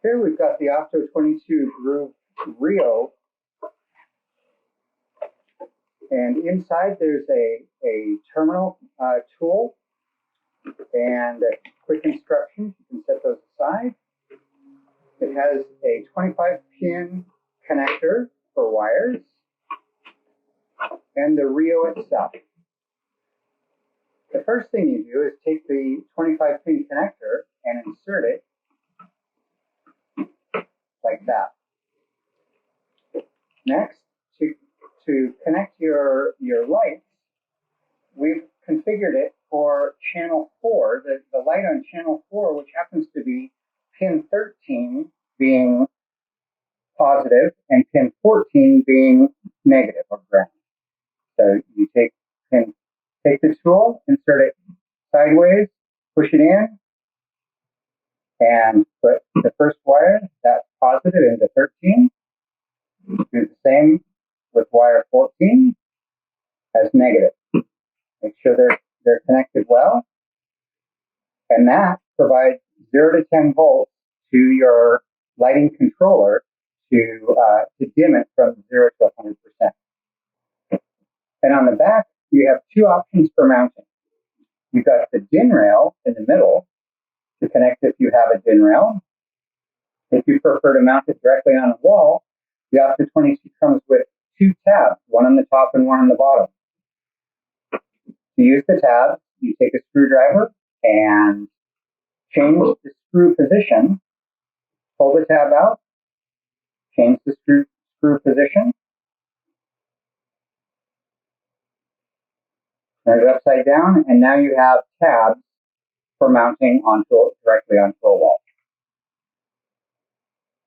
Here we've got the Opto 22 Groove Rio, and inside there's a terminal tool and quick instructions. You can set those aside. It has a 25-pin connector for wires and the Rio itself. The first thing you do is take the 25-pin connector and insert it like that. Next, to connect your lights, we've configured it for channel 4, the light on channel 4, which happens to be pin 13 being positive and pin 14 being negative or ground. So you take the tool, insert it sideways, push it in, and put the first wire, that's positive, into 13. Do the same with wire 14 as negative. Make sure they're connected well. And that provides 0 to 10 volts to your lighting controller to dim it from 0 to 100%. And on the back, you have two options for mounting. You've got the DIN rail in the middle to connect if you have a DIN rail. If you prefer to mount it directly on a wall, the Opto 22 comes with two tabs, one on the top and one on the bottom. To use the tabs, you take a screwdriver and change the screw position, pull the tab out, change the screw position, turn it upside down, and now you have tabs for mounting directly onto a wall.